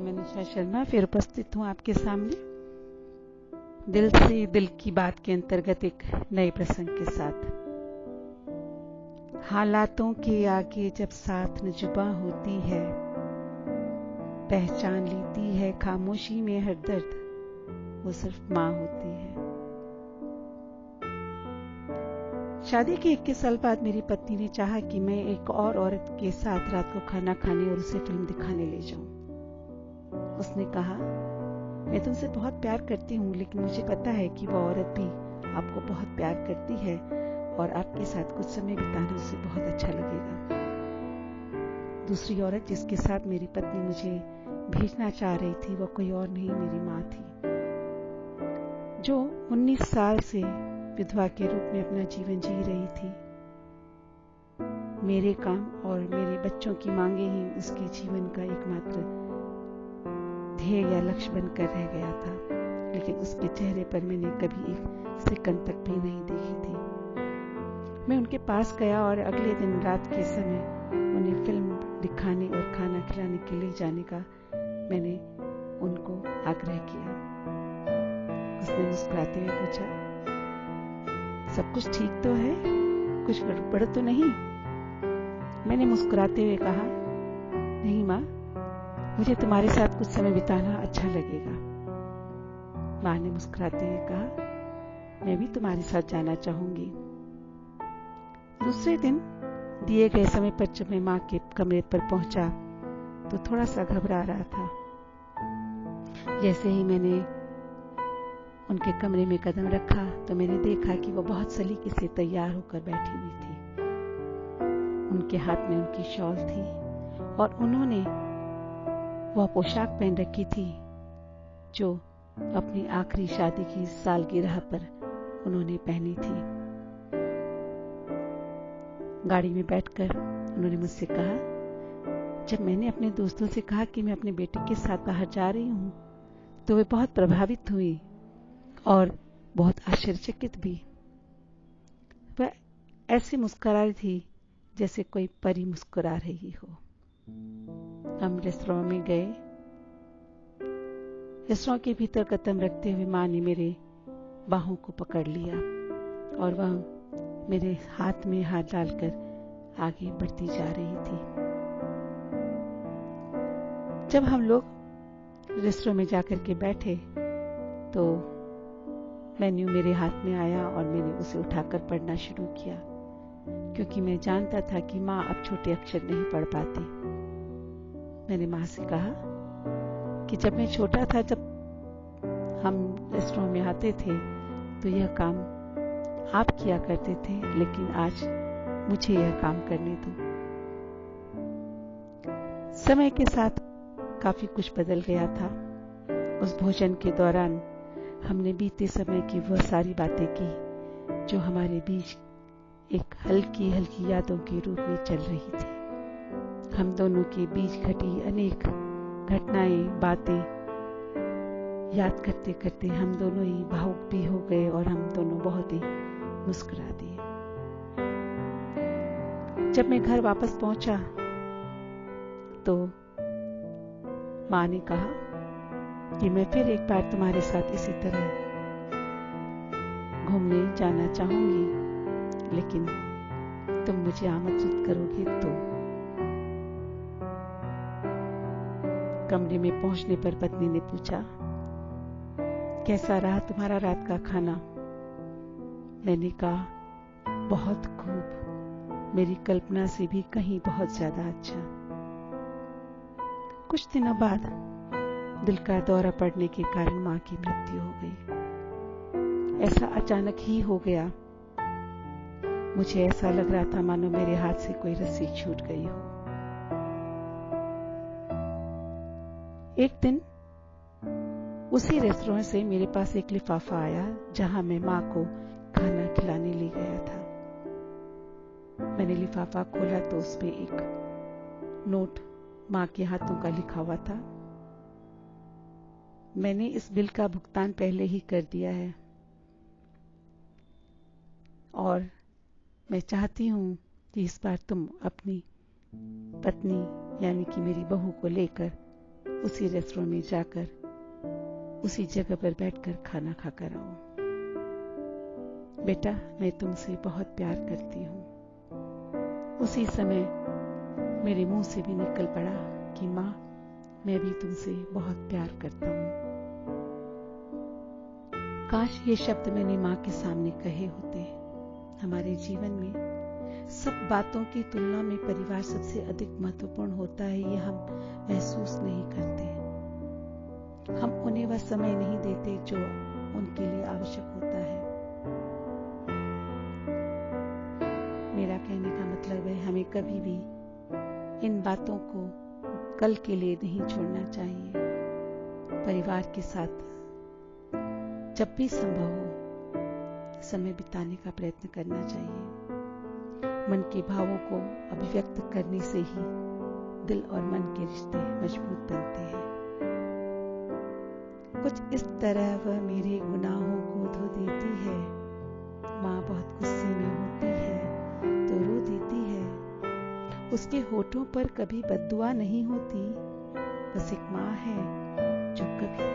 मैं निशा शर्मा फिर उपस्थित हूँ आपके सामने दिल से दिल की बात के अंतर्गत एक नए प्रसंग के साथ। हालातों के आगे जब साथ न जुबा होती है, पहचान लेती है खामोशी में हर दर्द, वो सिर्फ माँ होती है। शादी के 21 साल बाद मेरी पत्नी ने चाहा कि मैं एक और औरत के साथ रात को खाना खाने और उसे फिल्म दिखाने ले जाऊं। उसने कहा, मैं तुमसे बहुत प्यार करती हूँ, लेकिन मुझे पता है कि वो औरत भी आपको बहुत प्यार करती है और आपके साथ कुछ समय बिताना उसे बहुत अच्छा लगेगा। दूसरी औरत जिसके साथ मेरी पत्नी मुझे भेजना चाह रही थी, वो कोई और नहीं, मेरी माँ थी, जो 19 साल से विधवा के रूप में अपना जीवन जी रही थी। मेरे काम और मेरे बच्चों की मांगे ही उसके जीवन का एकमात्र ध्येय या लक्ष्य बनकर रह गया था, लेकिन उसके चेहरे पर मैंने कभी एक सेकंड तक भी नहीं देखी थी। मैं उनके पास गया और अगले दिन रात के समय उन्हें फिल्म दिखाने और खाना खिलाने के लिए जाने का मैंने उनको आग्रह किया। उसने मुस्कुराते हुए पूछा, सब कुछ ठीक तो है, कुछ गड़बड़ तो नहीं? मैंने मुस्कुराते हुए कहा, नहीं माँ, मुझे तुम्हारे साथ कुछ समय बिताना अच्छा लगेगा। माँ ने मुस्कुराते हुए कहा, मैं भी तुम्हारे साथ जाना चाहूंगी। दूसरे दिन दिए गए समय पर जब मैं माँ के कमरे पर पहुंचा तो थोड़ा सा घबरा रहा था। जैसे ही मैंने उनके कमरे में कदम रखा तो मैंने देखा कि वो बहुत सलीके से तैयार होकर बैठी हुई थी। उनके हाथ में उनकी शॉल थी और उन्होंने वह पोशाक पहन रखी थी जो अपनी आखिरी शादी की सालगिरह पर उन्होंने पहनी थी। गाड़ी में बैठकर उन्होंने मुझसे कहा, जब मैंने अपने दोस्तों से कहा कि मैं अपने बेटे के साथ बाहर जा रही हूँ तो वे बहुत प्रभावित हुई और बहुत आश्चर्यचकित भी। वह ऐसे मुस्कुरा रही थी जैसे कोई परी मुस्कुरा रही हो। हम रेस्तरां में गए। रेस्तरां के भीतर कदम रखते हुए माँ ने मेरे बाहों को पकड़ लिया और वह मेरे हाथ में हाथ डालकर आगे बढ़ती जा रही थी। जब हम लोग रेस्तरां में जाकर के बैठे तो मेन्यू मेरे हाथ में आया और मैंने उसे उठाकर पढ़ना शुरू किया, क्योंकि मैं जानता था कि माँ अब छोटे अक्षर नहीं पढ़ पाती। मैंने माँ से कहा कि जब मैं छोटा था, जब हम रेस्टोरेंट में आते थे तो यह काम आप किया करते थे, लेकिन आज मुझे यह काम करने दो। समय के साथ काफी कुछ बदल गया था। उस भोजन के दौरान हमने बीते समय की वह सारी बातें की जो हमारे बीच एक हल्की हल्की यादों के रूप में चल रही थी। हम दोनों के बीच घटी अनेक घटनाएं, बातें याद करते करते हम दोनों ही भावुक भी हो गए और हम दोनों बहुत ही मुस्कुरा दिए। जब मैं घर वापस पहुंचा तो माँ ने कहा कि मैं फिर एक बार तुम्हारे साथ इसी तरह घूमने जाना चाहूंगी, लेकिन तुम मुझे आमंत्रित करोगे तो। कमरे में पहुंचने पर पत्नी ने पूछा, कैसा रहा तुम्हारा रात का खाना? मैंने कहा, बहुत खूब, मेरी कल्पना से भी कहीं बहुत ज्यादा अच्छा। कुछ दिनों बाद दिल का दौरा पड़ने के कारण माँ की मृत्यु हो गई। ऐसा अचानक ही हो गया। मुझे ऐसा लग रहा था मानो मेरे हाथ से कोई रस्सी छूट गई हो। एक दिन उसी रेस्तरां से मेरे पास एक लिफाफा आया जहां मैं माँ को खाना खिलाने ले गया था। मैंने लिफाफा खोला तो उसमें एक नोट माँ के हाथों का लिखा हुआ था। मैंने इस बिल का भुगतान पहले ही कर दिया है और मैं चाहती हूँ कि इस बार तुम अपनी पत्नी यानी कि मेरी बहू को लेकर उसी रेस्टोरेंट में जाकर उसी जगह पर बैठकर खाना खाकर आओ। बेटा, मैं तुमसे बहुत प्यार करती हूँ। उसी समय मेरे मुंह से भी निकल पड़ा कि माँ, मैं भी तुमसे बहुत प्यार करता हूँ। काश ये शब्द मैंने माँ के सामने कहे होते। हमारे जीवन में सब बातों की तुलना में परिवार सबसे अधिक महत्वपूर्ण होता है, ये हम महसूस नहीं करते। हम उन्हें वह समय नहीं देते जो उनके लिए आवश्यक होता है। मेरा कहने का मतलब है, हमें कभी भी इन बातों को कल के लिए नहीं छोड़ना चाहिए। परिवार के साथ जब भी संभव हो समय बिताने का प्रयत्न करना चाहिए। मन के भावों को अभिव्यक्त करने से ही दिल और मन के रिश्ते मजबूत बनते हैं। कुछ इस तरह वह मेरे गुनाहों को धो देती है। माँ बहुत गुस्से में होती है तो रो देती है। उसके होठों पर कभी बद्दुआ नहीं होती। बस एक माँ है जो कभी